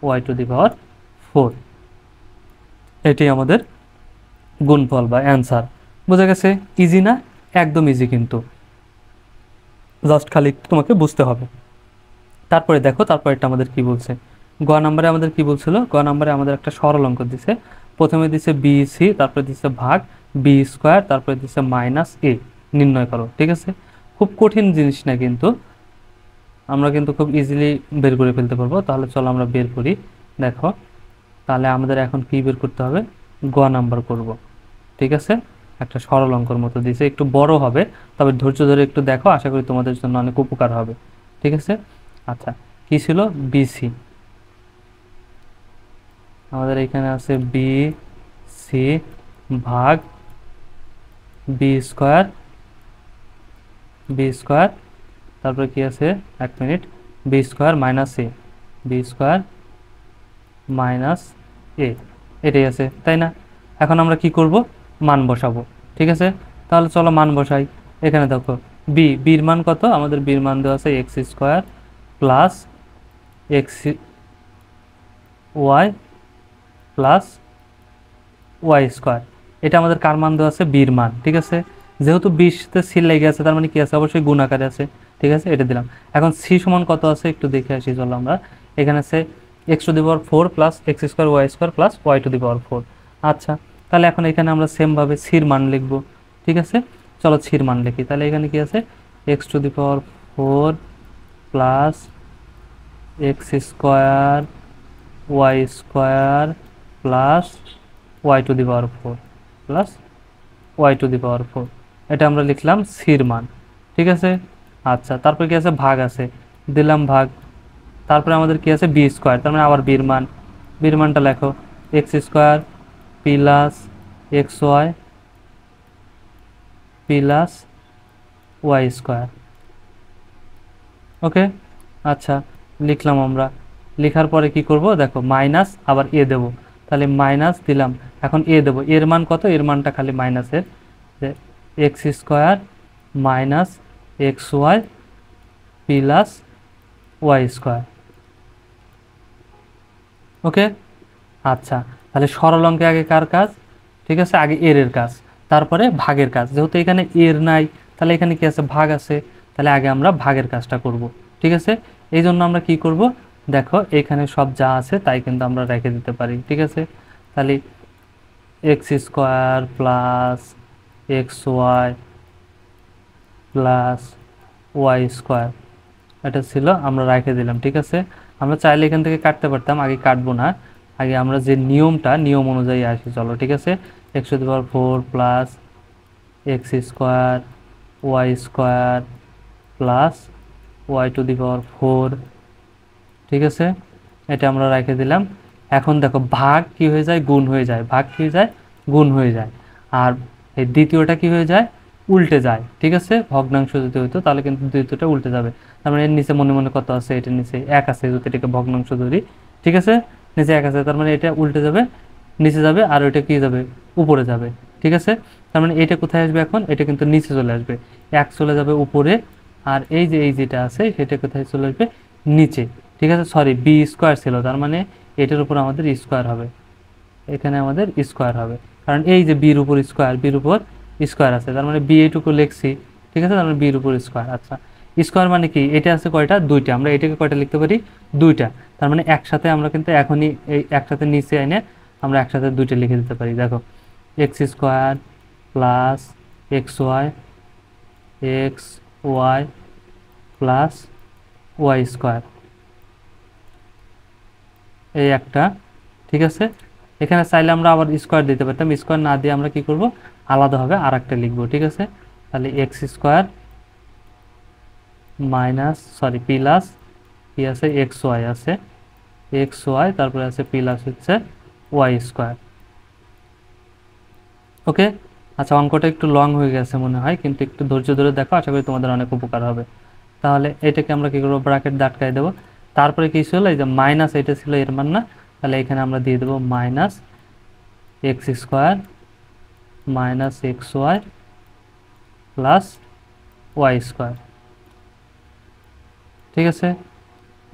y to the power four. এটি আমাদের গুণফল বা অ্যান্সার। বোঝা গেছে? ইজি না? একদম ইজি, কিন্তু জাস্ট খালি তোমাকে বুঝতে হবে। তারপরে দেখো, তারপরে এটা আমাদের কি বলছে, গ নাম্বারে আমাদের কি বলছিল, গ নাম্বারে আমাদের একটা সরল অঙ্ক দিছে। প্রথমে দিছে বি সি, তারপরে দিছে ভাগ বি স্কোয়ার, তারপরে দিছে মাইনাস এ নির্ণয় করো। ঠিক আছে, খুব কঠিন জিনিস না কিন্তু, আমরা কিন্তু খুব ইজিলি বের করে ফেলতে পারবো। তাহলে চলো আমরা বের করি। দেখো, তাহলে আমাদের এখন কি বের করতে হবে, গ নাম্বার করব। ঠিক আছে, একটা সরল অঙ্কর মতো দিছে, একটু বড় হবে, তবে ধৈর্য ধরে একটু দেখো, আশা করি তোমাদের জন্য অনেক উপকার হবে। ঠিক আছে, আচ্ছা কি ছিল, বিসি, আমাদের এখানে আছে বি সি ভাগ বি স্কোয়ার, বি স্কোয়ার, তারপরে কি আছে, এক মিনিট, বি স্কোয়ার মাইনাস এ, বি স্কোয়ার মাইনাস এ, এটাই আছে তাই না? এখন আমরা কি করব, মান বসাবো। ঠিক আছে, তাহলে চলো মান বসাই। এখানে দেখো বির মান কত, আমাদের বির মান দেওয়া আছে x square plus x y plus y square, এটা আমাদের কার মান দেওয়া আছে, বির মান। ঠিক আছে, যেহেতু 20তে সি লেগে আছে, তার মানে কি আছে, অবশ্যই গুণ আকারে আছে। ঠিক আছে, এটা দিলাম। এখন সি সমান কত আছে একটু দেখে আসি চলো আমরা। এখানে আছে x to the power four plus x square y square plus y to the power four. আচ্ছা, তাহলে এখন এখানে আমরা সেমভাবে সির মান লিখবো। ঠিক আছে, চলো সির মান লিখি। তাহলে এখানে কি আছে, x to the power four plus x square y square plus y to the power four plus y to the power four, এটা আমরা লিখলাম সির মান। ঠিক আছে, আচ্ছা তারপরে কি আছে, ভাগ আছে, দিলাম ভাগ। তারপরে আমাদের কি আছে, বি স্কোয়ার, তার মানে আবার বির মান, বির মানটা লেখো, x square plus x y plus y square. Okay, আচ্ছা লিখলাম আমরা। লেখার পরে কি করব, দেখো মাইনাস আবার এ দেব, তাহলে মাইনাস দিলাম, এখন এ দেব, এর মান কত, এর মানটা খালি মাইনাসের, যে x square minus x y plus y square. Okay, আচ্ছা তাহলে সরল অঙ্কে আগে কার কাজ, ঠিক আছে, আগে এর কাজ, তারপরে ভাগের কাজ। যেহেতু এখানে এর নাই, তাহলে এখানে কি আছে, ভাগ আছে, তাহলে আগে আমরা ভাগের কাজটা করব। ঠিক আছে, এই জন্য আমরা কি করব, দেখো এখানে সব যা আছে তাই কিন্তু আমরা রেখে দিতে পারি। ঠিক আছে, তাহলে x square plus x y plus y square, এটা ছিল, আমরা রেখে দিলাম। ঠিক আছে, আমরা চাইলে এখান থেকে কাটতে পারতাম, আগে কাটবো না, আগে আমরা যে নিয়মটা, নিয়ম অনুযায়ী আসি চলো। ঠিক আছে, x to the power four plus x square y square plus y to the power four. ঠিক আছে, এটা আমরা রেখে দিলাম। এখন দেখো ভাগ কি হয়ে যায়, গুণ হয়ে যায়, ভাগ কি হয়ে যায়, গুণ হয়ে যায়। আর এই দ্বিতীয়টা কি হয়ে যায়, উল্টে যায়। ঠিক আছে, ভগ্নাংশ যদি হইতো তাহলে কিন্তু দ্বিতীয়টা উল্টে যাবে। তার মানে এর নিচে মনে মনে কত আছে, এটার নিচে এক আছে, যদি এটাকে ভগ্নাংশ ধরি। ঠিক আছে, নিচে এক আছে, তার মানে এটা উল্টে যাবে, নিচে যাবে, আর ওইটা কি যাবে, উপরে যাবে। ঠিক আছে, তার মানে এটা কোথায় আসবে এখন, এটা কিন্তু নিচে চলে আসবে, এক চলে যাবে উপরে, আর এই যে এই যেটা আছে সেটা কোথায় চলে আসবে, নিচে। ঠিক আছে, সরি বি স্কোয়ার ছিল, তার মানে এটার উপর আমাদের স্কোয়ার হবে, এখানে আমাদের স্কোয়ার হবে, কারণ এই যে বির উপর স্কোয়ার, বির উপর স্কোয়ার আছে, তার মানে বি এইটুকু লিখছি। ঠিক আছে, তার মানে বির উপর স্কোয়ার। আচ্ছা, স্কোয়ার মানে কি, এটা আছে কয়টা, দুইটা, আমরা এটাকে কয়টা লিখতে পারি, দুইটা, তার মানে একসাথে আমরা কিন্তু এখনই এই একসাথে নিচে এনে আমরা একসাথে দুইটা লিখে দিতে পারি। দেখো x square plus x y plus y square, এই একটা। ঠিক আছে, এখানে চাইলে আমরা আবার স্কোয়ার দিতে পারতাম, স্কোয়ার না দিয়ে আমরা কি করব, আলাদাভাবে আর একটা লিখবো। ঠিক আছে, তাহলে x square minus sorry plus কি আছে, এক্স ওয়াই আছে, এক্স ওয়াই তারপরে আছে প্লাস হচ্ছে ওয়াই স্কোয়ার। ওকে। আচ্ছা, অঙ্কটা একটু লং হয়ে গেছে মনে হয়, কিন্তু একটু ধৈর্য ধরে দেখো, আশা করি তোমাদের অনেক উপকার হবে। তাহলে এটাকে আমরা কী করবো, ব্র্যাকেট দিয়ে আটকাই দেবো। তারপরে কী ছিল, এই যে মাইনাস, এটা ছিল এর মান না, তাহলে এখানে আমরা দিয়ে দেবো minus x square minus x y plus y square. ঠিক আছে।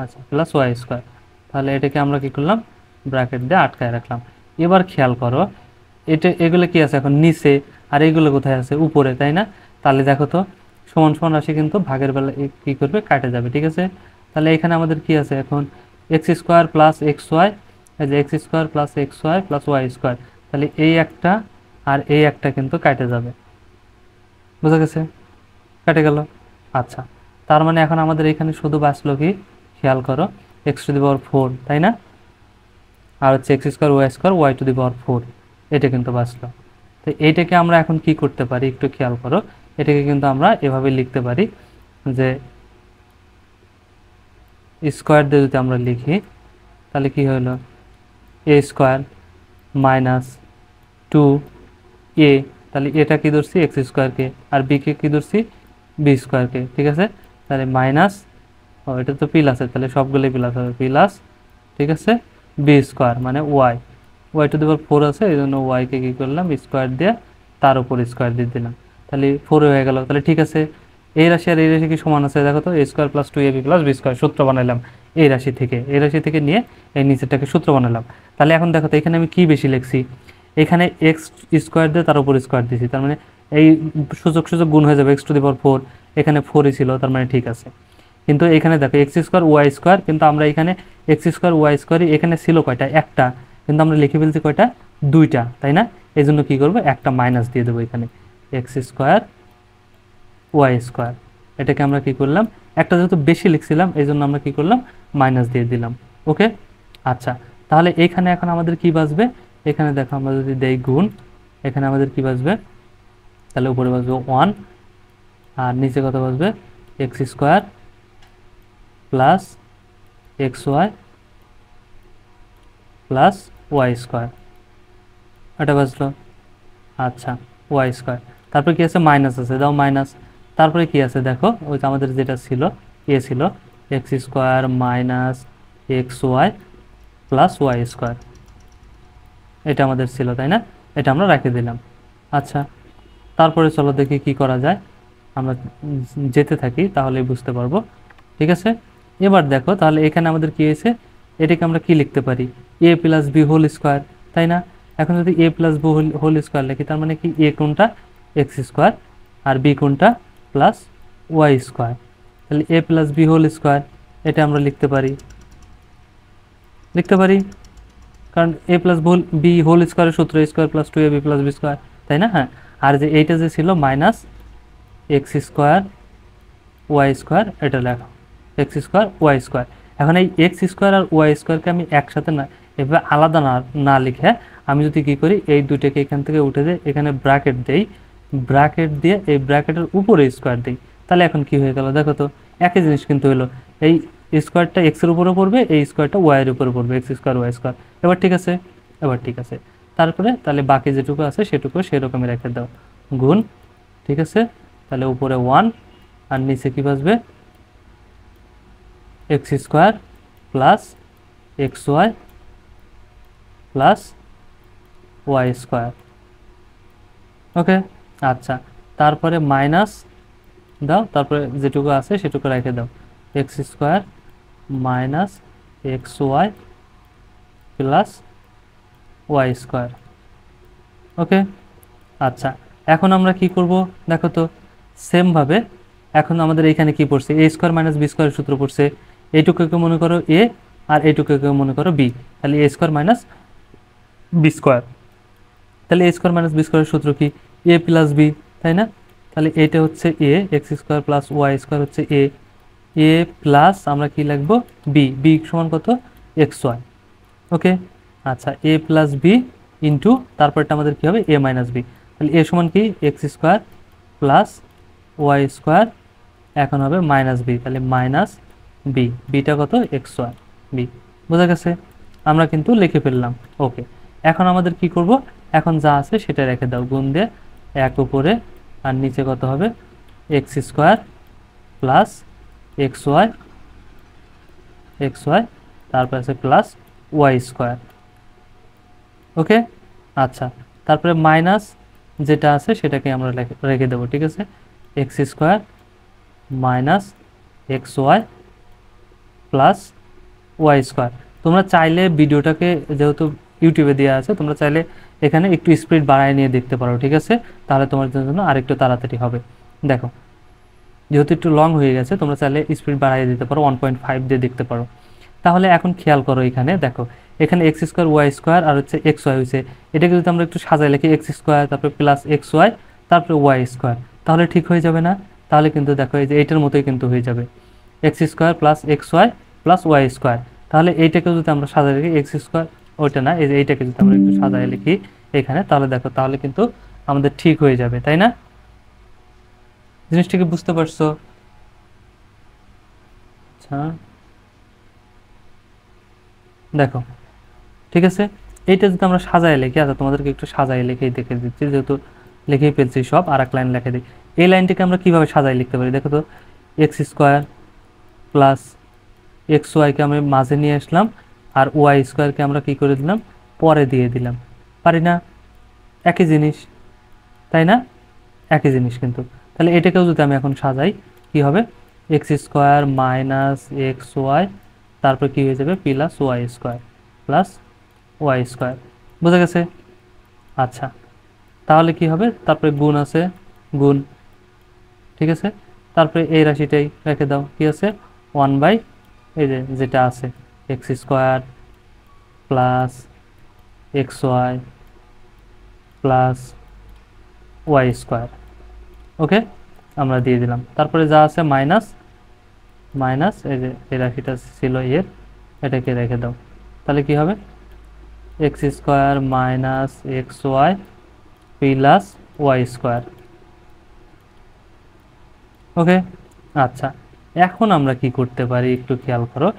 আচ্ছা, প্লাস ওয়াই স্কোয়ার। তাহলে এটাকে আমরা কী করলাম, ব্র্যাকেট দিয়ে আটকায় রাখলাম। এবার খেয়াল করো, এগুলো কি আছে এখন নিচে, আর এগুলো কোথায় আছে, উপরে, তাই না? তাহলে দেখো তো, সমান সমান রাশি কিন্তু ভাগের বেলা কী করবে, কাটে যাবে। ঠিক আছে। তাহলে এখানে আমাদের কি আছে এখন, x square plus x y, এই যে x square plus x y plus y square. তাহলে এই একটা আর এই একটা কিন্তু কাটে যাবে। বুঝা গেছে? কেটে গেল। আচ্ছা, তার মানে এখন আমাদের এখানে শুধু বাঁচলো কি, খেয়াল করো, x to the power four, তাই না? আর হচ্ছে x square y to the power four, এটা কিন্তু বাঁচলো। তো এইটাকে আমরা এখন কি করতে পারি, একটু খেয়াল করো, এটাকে কিন্তু আমরা এভাবে লিখতে পারি যে স্কোয়ার দিয়ে যদি আমরা লিখি, তাহলে কি হলো, এ স্কোয়ার মাইনাস টু এ, তাহলে এটা কি ধরছি, এক্স স্কোয়ারকে, আর বিকে কি ধরছি, বি স্কোয়ারকে। ঠিক আছে। তাহলে মাইনাস, ও এটা তো প্লাসের, তাহলে সবগুলোই প্লাস হবে, প্লাস, ঠিক আছে, বি স্কোয়ার মানে y, y to the power four আছে, এই জন্য ওয়াইকে কী করলাম, স্কোয়ার দিয়ে তার উপর স্কোয়ার দিয়ে দিলাম, তাহলে ফোর হয়ে গেল। তাহলে ঠিক আছে, এই রাশি আর এই রাশি কি সমান আছে, দেখো তো, এ square plus two a b plus b square, সূত্র বানাইলাম এই রাশি থেকে নিয়ে এই নিচেরটাকে সূত্র বানালাম। তাহলে এখন দেখো তো, এখানে আমি কি বেশি লিখছি, এখানে এক্স স্কোয়ার দিয়ে তার উপর স্কোয়ার দিয়েছি, তার মানে এই সুযোগ গুণ হয়ে যাবে, x to the power four, এখানে ফোরই ছিল, তার মানে ঠিক আছে। কিন্তু এখানে দেখো এক্স স্কোয়ার ওয়াই স্কোয়ার, কিন্তু আমরা এখানে এক্স স্কোয়ার ওয়াই স্কোয়ারই এখানে ছিল কয়টা, একটা, কিন্তু আমরা লিখে ফেলছি কয়টা, দুইটা, তাই না? এই জন্য কী করবো, একটা মাইনাস দিয়ে দেবো এখানে, এক্স স্কোয়ার ওয়াই স্কোয়ার, এটাকে আমরা কি করলাম, একটা যেহেতু বেশি লিখছিলাম এই জন্য আমরা কি করলাম, মাইনাস দিয়ে দিলাম। ওকে। আচ্ছা, তাহলে এইখানে এখন আমাদের কি বাঁচবে, এখানে দেখো আমরা যদি দেই গুণ, এখানে আমাদের কি বাঁচবে, তাহলে উপরে বাঁচবে ওয়ান, আর নিচে কত বাঁচবে, x square plus x y plus y square, এটা বাঁচলো। আচ্ছা, ওয়াই স্কোয়ার, তারপরে কি আছে, মাইনাস আছে, দাও মাইনাস, তারপরে কি আছে দেখো, ওই যে আমাদের যেটা ছিল, এ ছিল x square minus x y plus y square, এটা আমাদের ছিল, তাই না? এটা আমরা রেখে দিলাম। আচ্ছা, তারপরে চলো দেখি কি করা যায়, আমরা যেতে থাকি তাহলেই বুঝতে পারবো। ঠিক আছে। এবার দেখো, তাহলে এখানে আমাদের কি হয়েছে, এটাকে আমরা কি লিখতে পারি, এ প্লাস বি হোল স্কোয়ার, তাই না? এখন যদি এ প্লাস বি হোল স্কোয়ার লিখি, তার মানে কি, এ কোনটা, এক্স স্কোয়ার, আর বি কোনটা, প্লাস ওয়াই স্কোয়ার, তাহলে এ প্লাস বি হোল স্কোয়ার, এটা আমরা লিখতে পারি, কারণ এ প্লাস বি হোল স্কোয়ারের সূত্র a square plus two a b plus b square, তাই না? হ্যাঁ। আর যে এইটা যে ছিল minus x square y square, এটা লেখো, এক্স স্কোয়ার ওয়াই স্কোয়ার। এখন এই এক্স স্কোয়ার আর ওয়াই স্কোয়ারকে আমি একসাথে না, এভাবে আলাদা না লিখে আমি যদি কী করি, এই দুইটাকে এখান থেকে উঠে দিয়ে এখানে ব্র্যাকেট দেই, ব্র্যাকেট দিয়ে এই ব্র্যাকেটের উপরে স্কোয়ার দিই, তাহলে এখন কি হয়ে গেল দেখো তো, একই জিনিস কিন্তু হলো, এই স্কোয়ারটা এক্সের উপরে পড়বে, এই স্কোয়ারটা ওয়াইয়ের উপরে পড়বে, এক্স স্কোয়ার ওয়াই স্কোয়ার। এবার ঠিক আছে, এবার ঠিক আছে। তারপরে তাহলে বাকি যেটুকু আছে সেটুকু সেরকমই রেখে দাও, গুণ, ঠিক আছে। তাহলে উপরে ওয়ান, আর নিচে কি বাসবে, x square plus x y plus y square. Okay. আচ্ছা, তারপরে মাইনাস দাও, তারপরে যেটুকু আছে সেটুকু রেখে দাও, x square minus x y plus y square. Okay. আচ্ছা, এখন আমরা কি করব দেখো তো, সেমভাবে এখন আমাদের এখানে কি পড়ছে, এ স্কোয়ার মাইনাস বি স্কোয়ারের সূত্র পড়ছে, এইটুকুকে মনে করো এ আর এইটুকুকে মনে করো বি, তাহলে এ স্কোয়ার মাইনাস বি স্কোয়ার, তাহলে এ স্কোয়ার মাইনাস বি স্কোয়ারের সূত্র কি, এ প্লাস বি, তাই না? তাহলে এটা হচ্ছে A, x square plus y square হচ্ছে এ, এ প্লাস আমরা কি লিখবো, বি, বি সমান কত, এক্স ওয়াই। ওকে। আচ্ছা, এ প্লাস বি ইন্টু তারপরটা আমাদের কী হবে, এ মাইনাস বি, তাহলে এ সমান কি, x square plus y square, এখন হবে মাইনাস বি, তাহলে মাইনাস বি, বিটা কত, এক্স ওয়াই বি। বোঝা গেছে? আমরা কিন্তু লিখে ফেললাম। ওকে। এখন আমাদের কি করব, এখন যা আছে সেটা রেখে দাও, গুণ দিয়ে 1 উপরে আর নিচে কত হবে x square plus x y তারপরে আছে প্লাস ওয়াই স্কোয়ার। ওকে, আচ্ছা, তারপরে মাইনাস যেটা আছে সেটাকে আমরা রেখে দেবো, ঠিক আছে, x square minus x y plus y square. তোমরা চাইলে ভিডিওটাকে, যেহেতু ইউটিউবে দেওয়া আছে, তোমরা চাইলে এখানে একটু স্পিড বাড়ায় নিয়ে দেখতে পারো, ঠিক আছে, তাহলে তোমার জন্য আরেকটু তাড়াতাড়ি হবে। দেখো, যেহেতু একটু লং হয়ে গেছে, তোমরা চাইলে স্পিড বাড়াই দিতে পারো, 1.5 দিয়ে দেখতে পারো। তাহলে এখন খেয়াল করো, এখানে দেখো, এখানে এক্স স্কোয়ার ওয়াই স্কোয়ার আর হচ্ছে এক্স ওয়াই হয়েছে, এটাকে যদি আমরা একটু সাজাই লিখি এক্স স্কোয়ার তারপরে প্লাস এক্স ওয়াই তারপরে ওয়াই স্কোয়ার, তাহলে ঠিক হয়ে যাবে না? তাহলে কিন্তু দেখো এই যে এইটার মতোই কিন্তু হয়ে যাবে, x square plus x y plus y square. তাহলে এইটাকে যদি আমরা সাজাই লিখি এক্স স্কোয়ার, ওইটা না, এই যে এইটাকে যদি আমরা একটু সাজাই লিখি এখানে, তাহলে দেখো, তাহলে কিন্তু আমাদের ঠিক হয়ে যাবে, তাই না? জিনিসটাকে বুঝতে পারছো? আচ্ছা, দেখো, ঠিক আছে, এইটা যদি আমরা সাজায় লিখি, আচ্ছা তোমাদেরকে একটু সাজায় লিখেই দেখে দিচ্ছি, যেহেতু লিখেই ফেলছি সব, আর এক লাইন লিখে দিই। এই লাইনটিকে আমরা কিভাবে সাজায় লিখতে পারি, দেখো তো, এক্স স্কোয়ার প্লাস এক্স ওয়াইকে আমরা মাঝে নিয়ে আসলাম, আর ওয়াই স্কোয়ারকে আমরা কি করে দিলাম, পরে দিয়ে দিলাম, পারি না? একই জিনিস, তাই না? একই জিনিস কিন্তু। তাহলে এটাকেও যদি আমি এখন সাজাই, কি হবে, x square minus x y তারপর কি হয়ে যাবে plus y square plus y square. বুঝা গেছে? আচ্ছা, তাহলে কি হবে, তারপরে গুণ আছে, গুণ, ঠিক আছে, তারপরে এই রাশিটাই রেখে দাও, কি আছে 1/, এই যে যেটা আছে x square plus x y plus y square. Okay, আমরা দিয়ে দিলাম, তারপরে যা আছে মাইনাস, মাইনাস এই যে এই রাশিটা ছিল এর, এটাকে রেখে দাও, তাহলে কি হবে x square minus x y plus y square. Okay, আচ্ছা, এখন আমরা কি করতে পারি একটু খেয়াল করো,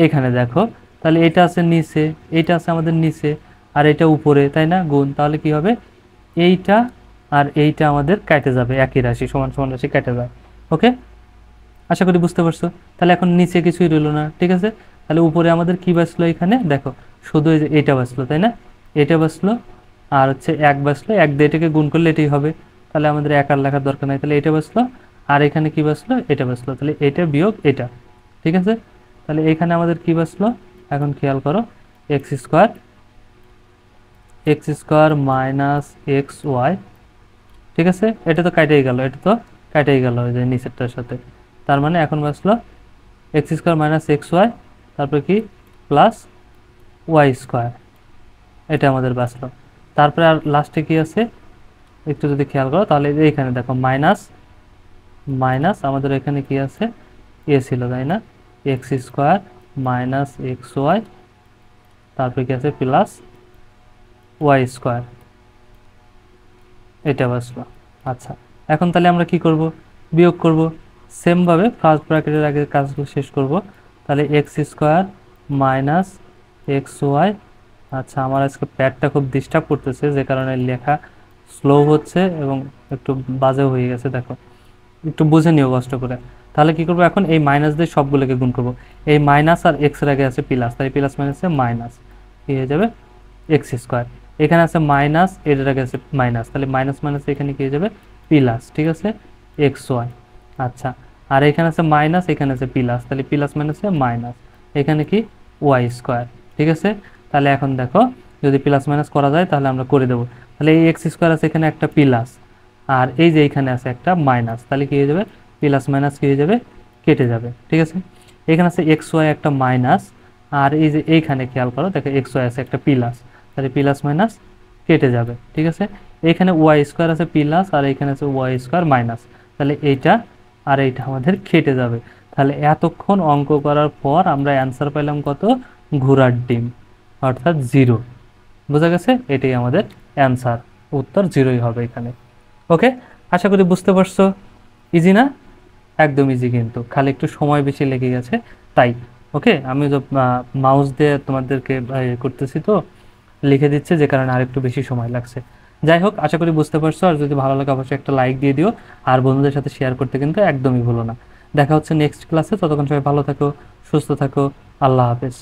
এখানে দেখো, তাহলে এটা আছে নিচে, এইটা আছে আমাদের নিচে, আর এটা উপরে, তাই না, গুণ, তাহলে কি হবে এইটা আর এইটা আমাদের কেটে যাবে, একই রাশি সমান সমান রাশি কেটে যায়। ওকে, আশা করি বুঝতে পারছো। তাহলে এখন নিচে কিছুই রইল না, ঠিক আছে, তাহলে উপরে আমাদের কি বাঁচলো, এখানে দেখো শুধু এই যে এটা বাঁচলো, তাই না, এটা বাঁচলো, আর হচ্ছে এক বাঁচলো, এক দিয়ে এটাকে গুণ করলে এটাই হবে, তাহলে আমাদের এক আর লেখার দরকার নাই, তাহলে এটা বাঁচলো, আর এখানে কি বাঁচলো, এটা বাঁচলো, তাহলে এটা বিয়োগ এটা, ঠিক আছে, তাহলে এখানে আমাদের কি বাঁচলো, এখন খেয়াল করো, x square minus x y, ঠিক আছে, এটা তো কাটেই গেল, এটা তো কাটেই গেল ওই যে নিচেরটার সাথে, তার মানে এখন বাঁচলো x square minus x y তারপর কি প্লাস ওয়াই স্কোয়ার, এটা আমাদের বাঁচলো। তারপরে আর লাস্টে কি আছে একটু যদি খেয়াল করো, তাহলে এইখানে দেখো মাইনাস, মাইনাস আমাদের এখানে কি আছে এ ছিল, তাই না, x square minus x y তারপরে কি আছে প্লাস ওয়াই স্কোয়ার, এটা বাঁচলো। আচ্ছা, এখন তাহলে আমরা কি করব, বিয়োগ করব, সেমভাবে ফার্স্ট ব্র্যাকেটের আগে কাজগুলো শেষ করব, তাহলে x square minus x y, আচ্ছা আমার আজকে প্যাডটা খুব ডিস্টার্ব করতেছে, যে কারণে লেখা স্লো হচ্ছে এবং একটু বাজে হয়ে গেছে, দেখো একটু বুঝে নিও কষ্ট করে। তাহলে কি করবো, এখন এই মাইনাস দিয়ে সবগুলোকে গুণ করব, এই মাইনাস আর এক্স এর আগে আছে প্লাস, তাই প্লাস মাইনাসে মাইনাস কি হয়ে যাবে এক্স স্কোয়ার, এখানে আছে মাইনাস, এটার আগে আছে মাইনাস, তাহলে মাইনাস মাইনাস এখানে কি হয়ে যাবে প্লাস, ঠিক আছে, এক্স ওয়াই। আচ্ছা, আর এখানে আছে মাইনাস, এখানে আছে প্লাস, তাহলে প্লাস মাইনাসে মাইনাস, এখানে কি ওয়াই স্কোয়ার, ঠিক আছে। তাহলে এখন দেখো, যদি প্লাস মাইনাস করা যায় তাহলে আমরা করে দেবো, তাহলে এই এক্স স্কোয়ার আছে এখানে একটা প্লাস, আর এই যে এইখানে আছে একটা মাইনাস, তাহলে কি হয়ে যাবে প্লাস মাইনাস কি হয়ে যাবে কেটে যাবে, ঠিক আছে। এখানে আছে এক্স ওয়াই একটা মাইনাস, আর এই যে এইখানে খেয়াল করো, দেখো এক্স ওয়াই আছে একটা প্লাস, তাহলে প্লাস মাইনাস কেটে যাবে, ঠিক আছে। এখানে ওয়াই স্কোয়ার আছে প্লাস, আর এখানে আছে ওয়াই স্কোয়ার মাইনাস, তাহলে এইটা আর এইটা আমাদের কেটে যাবে। তাহলে এতক্ষণ অঙ্ক করার পর আমরা অ্যান্সার পেলাম কত, ঘোড়ার ডিম, অর্থাৎ 0। বোঝা গেছে, এটাই আমাদের অ্যান্সার, উত্তর 0ই হবে এখানে। ওকে, আশা করি বুঝতে পারছো, ইজি না, একদম ইজি, কিন্তু খালি একটু সময় বেশি লেগে গেছে তাই। ওকে, আমি তো মাউস দিয়ে তোমাদেরকে করতেছি তো, লিখে দিচ্ছে, যে কারণে আরেকটু বেশি সময় লাগছে। যাই হোক, আশা করি বুঝতে পারছো। আর যদি ভালো লাগে অবশ্যই একটা লাইক দিয়ে দিও, আর বন্ধুদের সাথে শেয়ার করতে কিন্তু একদমই ভুলো না। দেখা হচ্ছে নেক্সট ক্লাসে, ততক্ষণ সবাই ভালো থাকো, সুস্থ থাকো, আল্লাহ হাফেজ।